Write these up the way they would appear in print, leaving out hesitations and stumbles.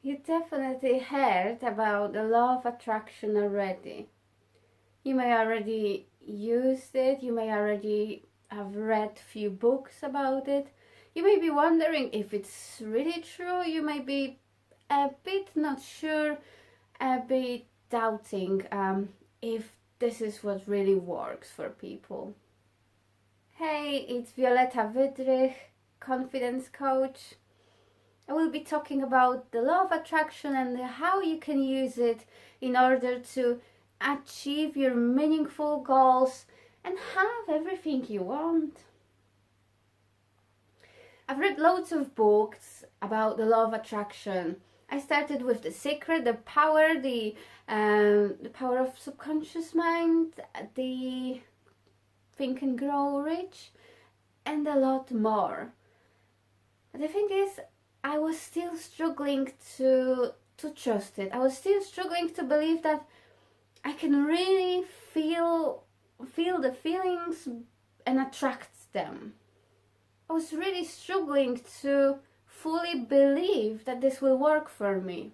You definitely heard about the law of attraction already. You may already used it, you may already have read few books about it. You may be wondering if it's really true, you may be a bit not sure, a bit doubting if this is what really works for people. Hey, it's Wioleta Wydrych, confidence coach. I will be talking about the law of attraction and how you can use it in order to achieve your meaningful goals and have everything you want. I've read loads of books about the law of attraction. I started with The Secret, the power of subconscious mind, the Think and Grow Rich, and a lot more. The thing is, I was still struggling to trust it. I was still struggling to believe that I can really feel the feelings and attract them. I was really struggling to fully believe that this will work for me.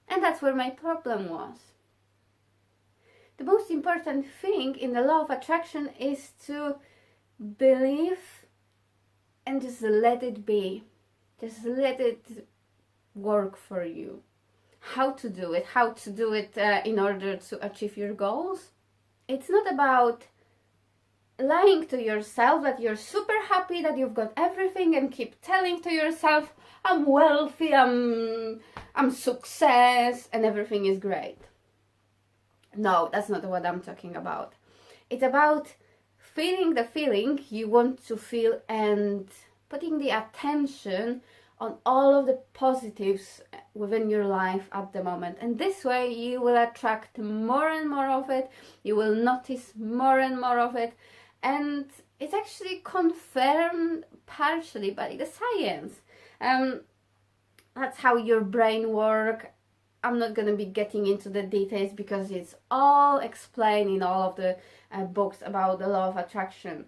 And that's where my problem was. The most important thing in the law of attraction is to believe and just let it be. Just let it work for you. How to do it in order to achieve your goals. It's not about lying to yourself that you're super happy, that you've got everything, and keep telling to yourself, I'm wealthy, I'm success, and everything is great. No, that's not what I'm talking about. It's about feeling the feeling you want to feel and putting the attention on all of the positives within your life at the moment. And this way you will attract more and more of it, you will notice more and more of it, and it's actually confirmed partially by the science. That's how your brain works. I'm not going to be getting into the details because it's all explained in all of the books about the law of attraction.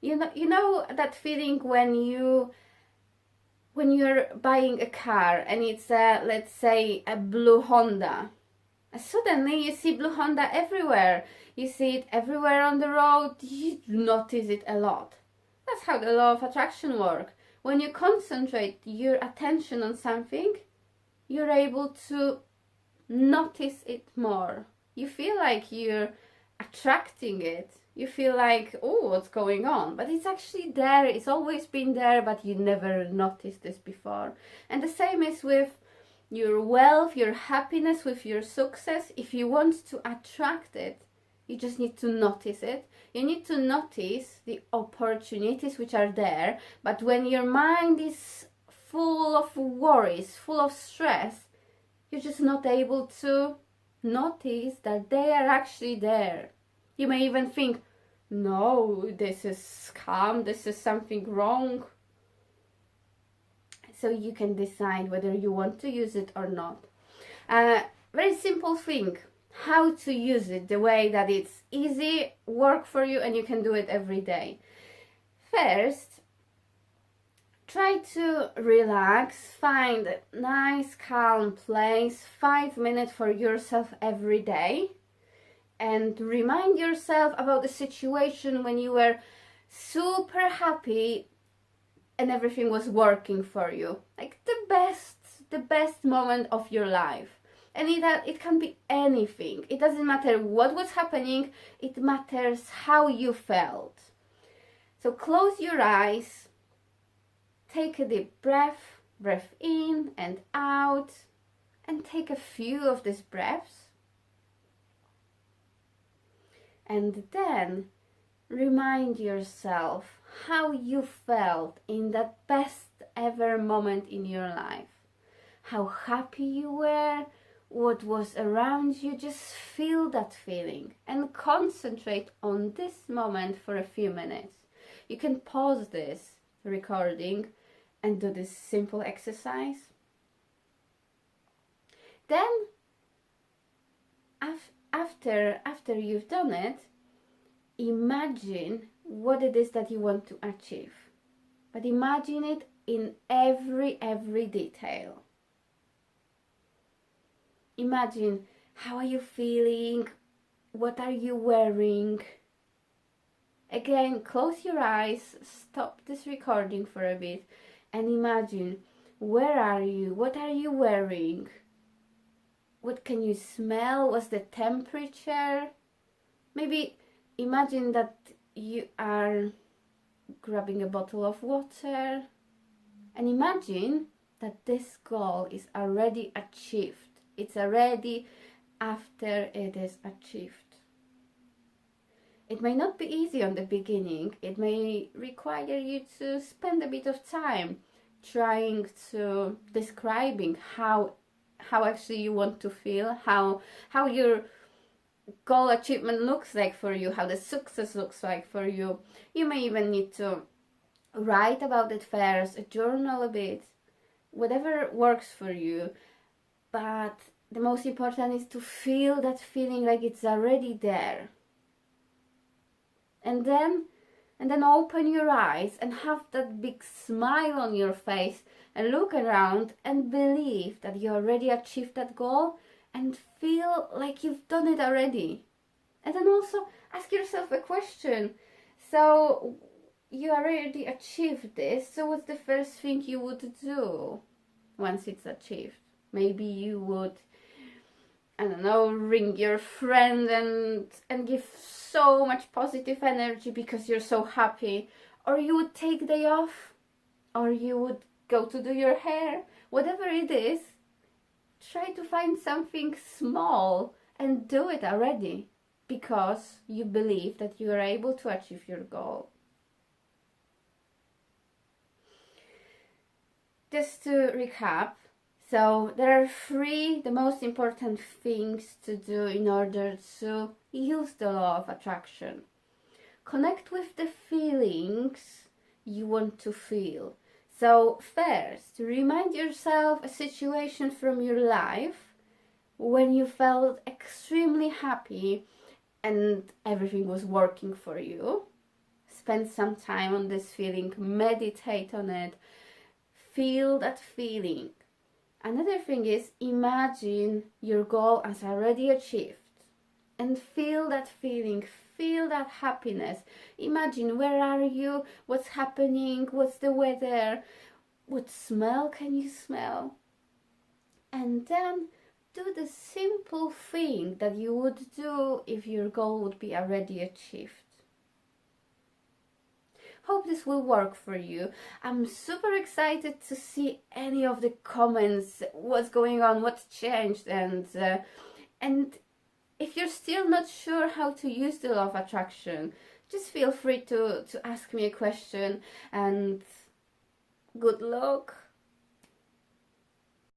You know that feeling when you're buying a car and it's let's say a blue Honda. Suddenly you see blue Honda everywhere. You see it everywhere on the road. You notice it a lot. That's how the law of attraction works. When you concentrate your attention on something, you're able to notice it more. You feel like you're attracting it. You feel like, oh, what's going on? But it's actually there. It's always been there, but you never noticed this before. And the same is with your wealth, your happiness, with your success. If you want to attract it, you just need to notice it. You need to notice the opportunities which are there. But when your mind is full of worries, full of stress, you're just not able to notice that they are actually there. You may even think, no, this is scam, this is something wrong. So you can decide whether you want to use it or not. Very simple thing. How to use it the way that it's easy, work for you, and you can do it every day. First, try to relax, find a nice calm place, 5 minutes for yourself every day, and remind yourself about the situation when you were super happy and everything was working for you, like the best moment of your life. And it can be anything. It doesn't matter what was happening, it matters how you felt. So close your eyes, take a deep breath in and out, and take a few of these breaths. And then remind yourself how you felt in that best ever moment in your life. How happy you were, what was around you. Just feel that feeling and concentrate on this moment for a few minutes. You can pause this recording and do this simple exercise. Then after you've done it, imagine what it is that you want to achieve. But imagine it in every detail. Imagine, how are you feeling? What are you wearing? Again, close your eyes, stop this recording for a bit, and imagine, where are you? What are you wearing? What can you smell? What's the temperature? Maybe imagine that you are grabbing a bottle of water, and imagine that this goal is already achieved. It's already after it is achieved. It may not be easy on the beginning. It may require you to spend a bit of time trying to describing how actually you want to feel, how your goal achievement looks like for you, how the success looks like for you. You may even need to write about it first, journal a bit, whatever works for you. But the most important is to feel that feeling like it's already there. And then open your eyes and have that big smile on your face and look around and believe that you already achieved that goal and feel like you've done it already. And then also ask yourself a question. So you already achieved this, so what's the first thing you would do once it's achieved? Maybe you would, I don't know, ring your friend and give so much positive energy because you're so happy. Or you would take a day off. Or you would go to do your hair. Whatever it is, try to find something small and do it already because you believe that you are able to achieve your goal. Just to recap, so there are 3 the most important things to do in order to use the law of attraction. Connect with the feelings you want to feel. So first, remind yourself a situation from your life when you felt extremely happy and everything was working for you. Spend some time on this feeling, meditate on it, feel that feeling. Another thing is, imagine your goal as already achieved and feel that feeling, feel that happiness. Imagine, where are you, what's happening, what's the weather, what smell can you smell? And then do the simple thing that you would do if your goal would be already achieved. Hope this will work for you. I'm super excited to see any of the comments, what's going on, what's changed, and if you're still not sure how to use the law of attraction, just feel free to ask me a question, and good luck.